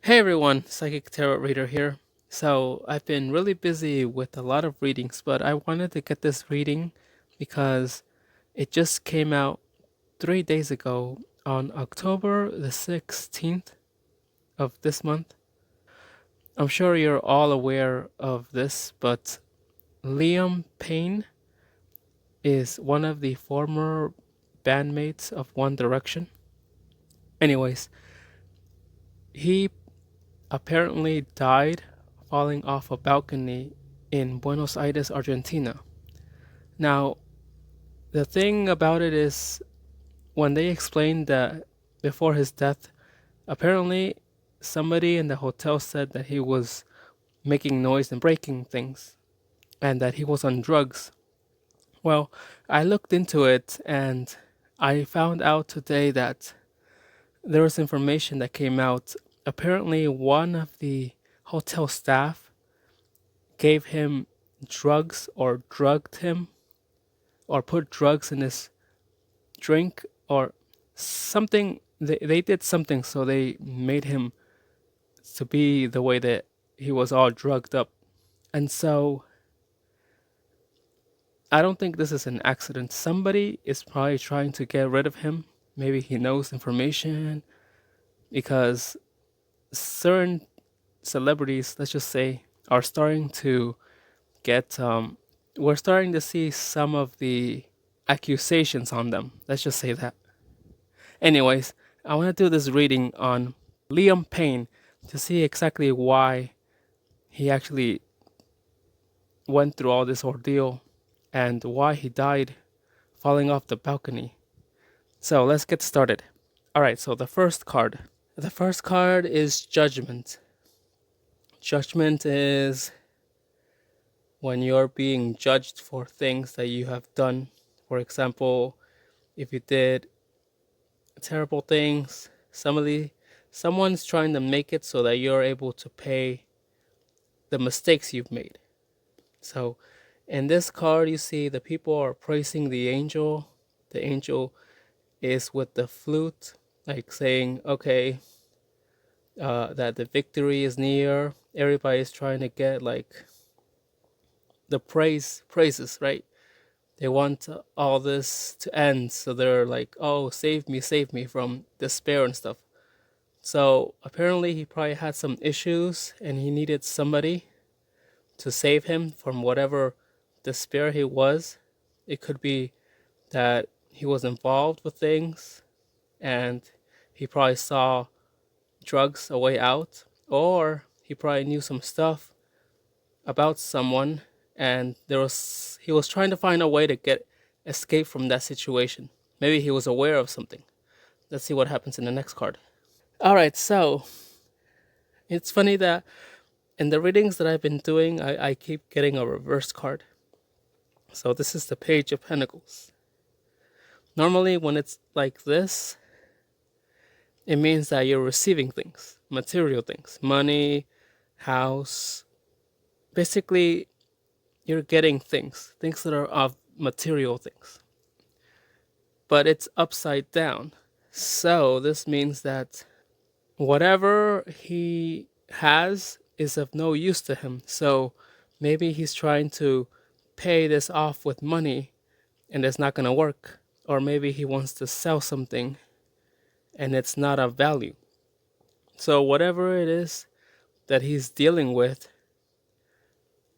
Hey everyone, Psychic Tarot Reader here. So, I've been really busy with a lot of readings, but I wanted to get this reading because it just came out 3 days ago on October the 16th of this month. I'm sure you're all aware of this, but Liam Payne is one of the former bandmates of One Direction. Anyways, he apparently died falling off a balcony in Buenos Aires, Argentina. Now, the thing about it is, when they explained that before his death, apparently somebody in the hotel said that he was making noise and breaking things and that he was on drugs. Well, I looked into it and I found out today that there was information that came out. Apparently, one of the hotel staff gave him drugs or drugged him or put drugs in his drink or something. They did something, so they made him to be the way that he was all drugged up. And so I don't think this is an accident. Somebody is probably trying to get rid of him. Maybe he knows information because certain celebrities, let's just say, are starting to get we're starting to see some of the accusations on them. Let's just say that. Anyways, I want to do this reading on Liam Payne to see exactly why he actually went through all this ordeal and why he died falling off the balcony. So let's get started. All right, so the first card. The first card is Judgment. Judgment is when you're being judged for things that you have done. For example, if you did terrible things, someone's trying to make it so that you're able to pay the mistakes you've made. So in this card, you see the people are praising the angel. The angel is with the flute, like saying, okay, that the victory is near. Everybody's trying to get like the praises, right? They want all this to end, so they're like, oh, save me from despair and stuff. So apparently he probably had some issues and he needed somebody to save him from whatever despair he was. It could be that he was involved with things and he probably saw drugs a way out, or he probably knew some stuff about someone and he was trying to find a way to get escape from that situation. Maybe he was aware of something. Let's see what happens in the next card. All right, so it's funny that in the readings that I've been doing, I keep getting a reverse card. So this is the Page of Pentacles. Normally, when it's like this, it means that you're receiving things, material things, money, house. Basically, you're getting things that are of material things. But it's upside down. So this means that whatever he has is of no use to him. So maybe he's trying to pay this off with money and it's not going to work. Or maybe he wants to sell something and it's not of value. So whatever it is that he's dealing with,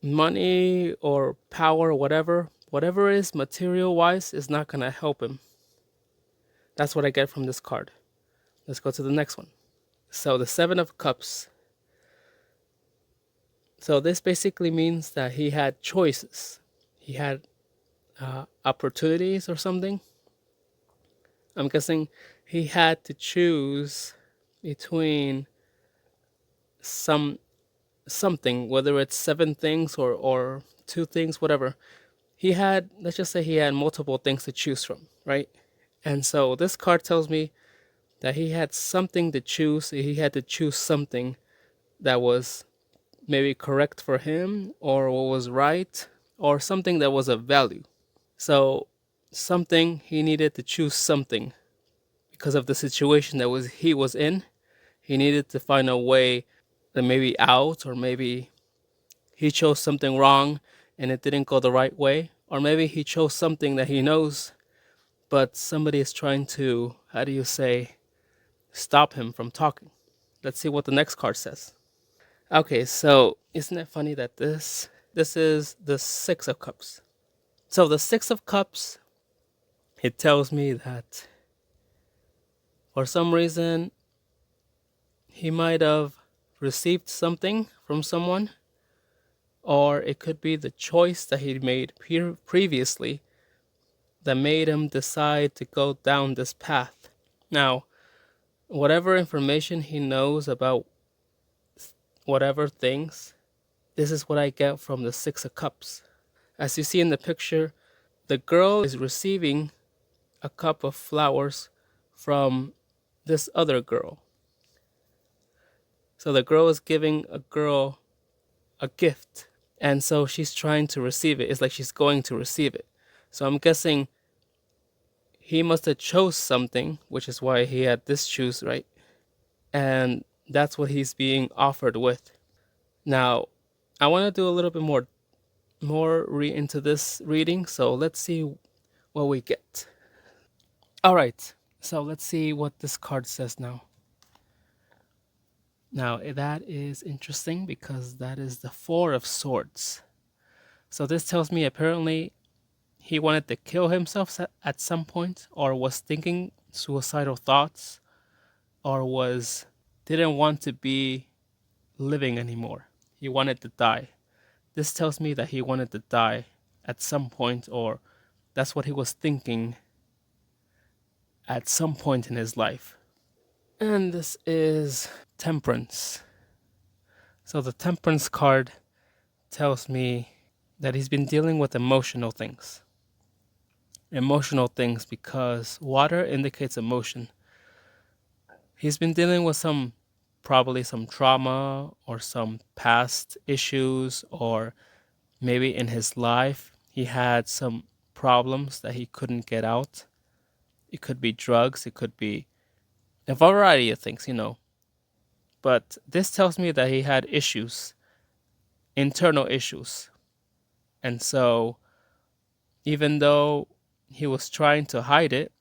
money or power, whatever is material wise is not going to help him. That's what I get from this card. Let's go to the next one. So the Seven of Cups. So this basically means that he had choices. He had opportunities or something. I'm guessing he had to choose between something, whether it's seven things or two things, whatever. Let's just say he had multiple things to choose from, right? And so this card tells me that he had something to choose. He had to choose something that was maybe correct for him or what was right or something that was of value. So he needed to choose something because of the situation that he was in. he needed to find a way that maybe out, or maybe he chose something wrong and it didn't go the right way, or maybe he chose something that he knows, but somebody is trying to, how do you say, stop him from talking. Let's see what the next card says. Okay, so isn't it funny that this is the 6 of Cups. So the 6 of Cups, it tells me that for some reason he might have received something from someone, or it could be the choice that he made previously that made him decide to go down this path. Now, whatever information he knows about whatever things, this is what I get from the 6 of Cups. As you see in the picture, the girl is receiving a cup of flowers from this other girl. So the girl is giving a girl a gift, and so she's trying to receive it. It's like she's going to receive it. So I'm guessing he must have chose something, which is why he had this shoes, right? And that's what he's being offered with. Now, I want to do a little bit more into this reading, so let's see what we get. All right, so let's see what this card says now. Now, that is interesting because that is the 4 of Swords. So this tells me apparently he wanted to kill himself at some point, or was thinking suicidal thoughts, or didn't want to be living anymore. He wanted to die. This tells me that he wanted to die at some point, or that's what he was thinking at some point in his life. And this is Temperance. So the Temperance card tells me that he's been dealing with emotional things. Emotional things, because water indicates emotion. He's been dealing with probably some trauma or some past issues, or maybe in his life he had some problems that he couldn't get out. It could be drugs, it could be a variety of things, But this tells me that he had issues, internal issues. And so, even though he was trying to hide it,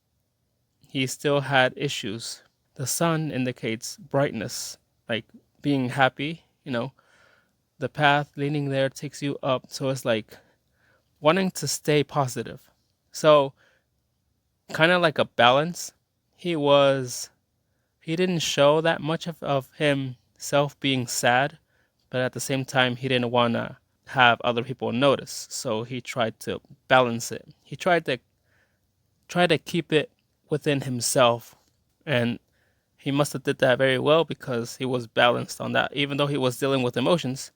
he still had issues. The sun indicates brightness, like being happy. The path leading there takes you up. So it's like wanting to stay positive. So, kind of like a balance. He didn't show that much of himself being sad, but at the same time, he didn't want to have other people notice. So he tried to balance it. He tried to keep it within himself, and he must have did that very well because he was balanced on that. Even though he was dealing with emotions,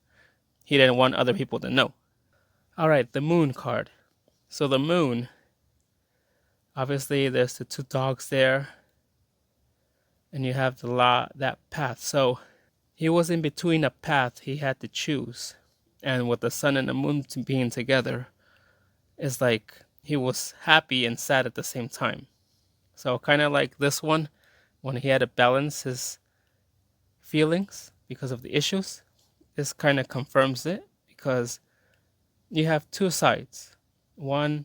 he didn't want other people to know. All right, the Moon card. So the Moon, obviously, there's the 2 dogs there, and you have that path. So he was in between a path he had to choose, and with the sun and the moon being together, it's like he was happy and sad at the same time. So kind of like this one, when he had to balance his feelings because of the issues, this kind of confirms it, because you have 2 sides, one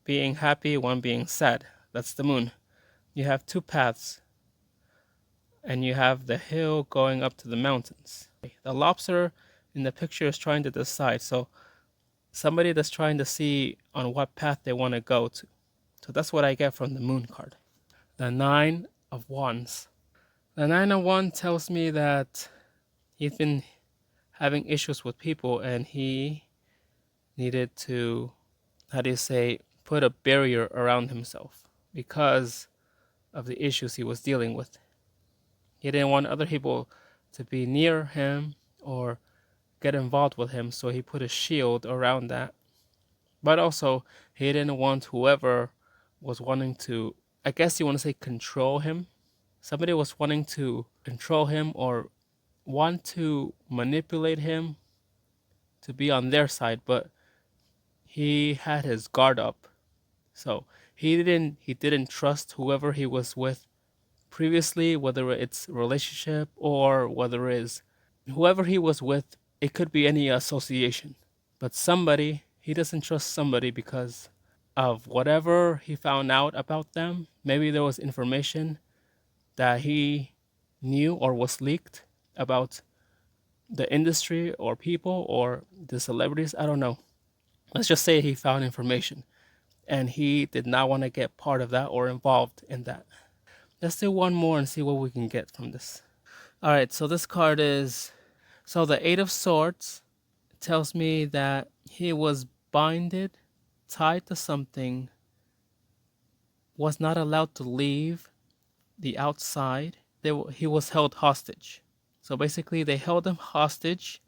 being happy, one being sad. That's the moon. You have 2 paths, and you have the hill going up to the mountains. The lobster in the picture is trying to decide. So somebody that's trying to see on what path they want to go to. So that's what I get from the Moon card. The 9 of Wands. The 9 of Wands tells me that he's been having issues with people, and he needed to, how do you say, put a barrier around himself because of the issues he was dealing with. He didn't want other people to be near him or get involved with him, so he put a shield around that. But also, he didn't want whoever was wanting to, I guess you want to say, control him. Somebody was wanting to control him or want to manipulate him to be on their side, but he had his guard up. So he didn't trust whoever he was with previously, whether it's relationship or whether it's whoever he was with, it could be any association. But somebody, he doesn't trust somebody because of whatever he found out about them. Maybe there was information that he knew or was leaked about the industry or people or the celebrities. I don't know. Let's just say he found information and he did not want to get part of that or involved in that. Let's do one more and see what we can get from this. All right, so this card is so the Eight of Swords tells me that he was binded, tied to something, was not allowed to leave the outside. He was held hostage. So basically, they held him hostage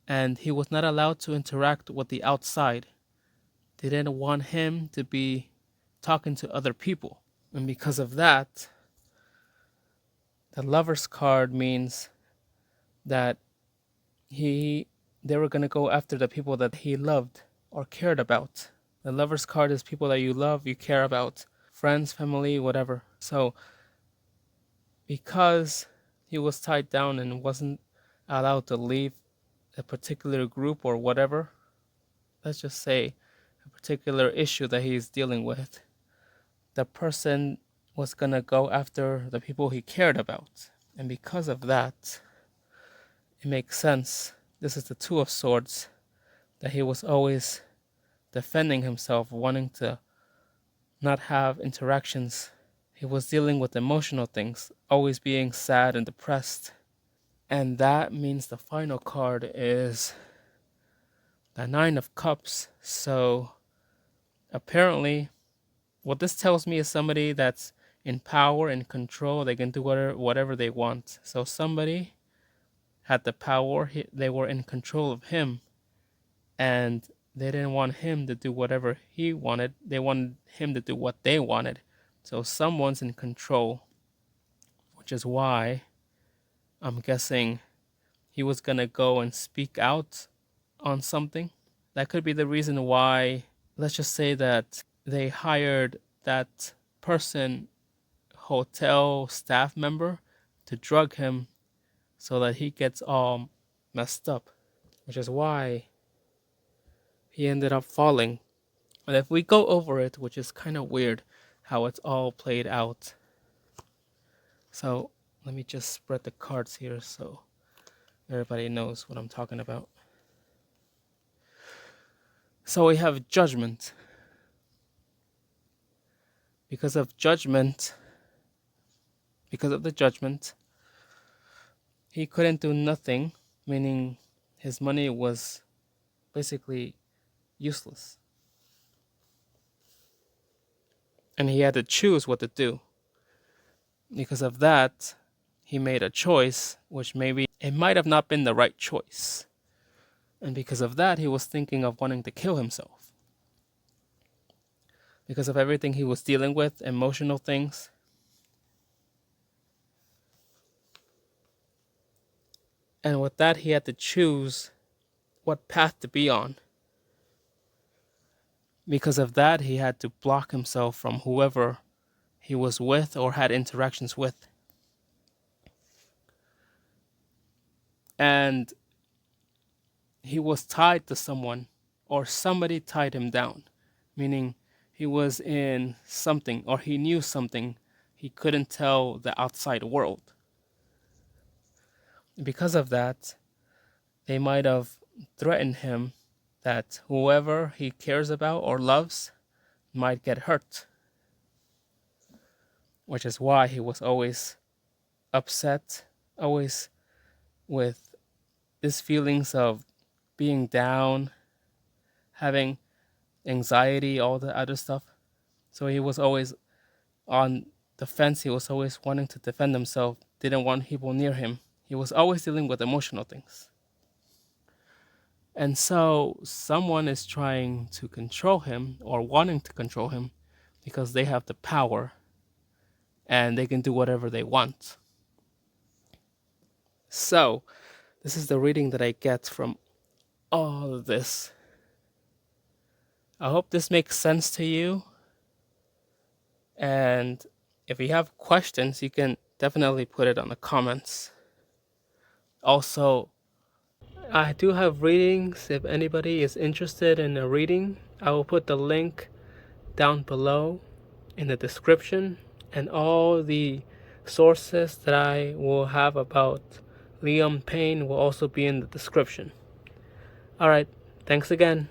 and he was not allowed to interact with the outside. They didn't want him to be talking to other people. And because of that, the Lover's card means that he they were going to go after the people that he loved or cared about. The Lover's card is people that you love, you care about, friends, family, whatever. So because he was tied down and wasn't allowed to leave a particular group or whatever, let's just say a particular issue that he's dealing with, the person was going to go after the people he cared about. And because of that, it makes sense. This is the Two of Swords, that he was always defending himself, wanting to not have interactions. He was dealing with emotional things, always being sad and depressed. And that means the final card is the Nine of Cups. So apparently, what this tells me is somebody that's in power and control. They can do whatever they want. So somebody had the power. They were in control of him. And they didn't want him to do whatever he wanted. They wanted him to do what they wanted. So someone's in control, which is why I'm guessing he was going to go and speak out on something. That could be the reason why, let's just say that they hired that person, hotel staff member, to drug him so that he gets all messed up, which is why he ended up falling. And if we go over it, which is kind of weird how it's all played out. So let me just spread the cards here so everybody knows what I'm talking about. So we have Judgment. Because of the judgment, he couldn't do nothing, meaning his money was basically useless. And he had to choose what to do. Because of that, he made a choice, which maybe it might have not been the right choice. And because of that, he was thinking of wanting to kill himself. Because of everything he was dealing with, emotional things. And with that, he had to choose what path to be on. Because of that, he had to block himself from whoever he was with or had interactions with. And he was tied to someone, or somebody tied him down, meaning he was in something or he knew something he couldn't tell the outside world. Because of that, they might have threatened him that whoever he cares about or loves might get hurt, which is why he was always upset, always with these feelings of being down, having anxiety, all the other stuff. So he was always on the fence. He was always wanting to defend himself, didn't want people near him. He was always dealing with emotional things. And so someone is trying to control him or wanting to control him because they have the power and they can do whatever they want. So this is the reading that I get from all of this. I hope this makes sense to you. And If you have questions, you can definitely put it on the comments. Also, I do have readings. If anybody is interested in a reading, I will put the link down below in the description, and all the sources that I will have about Liam Payne will also be in the description. Alright, thanks again.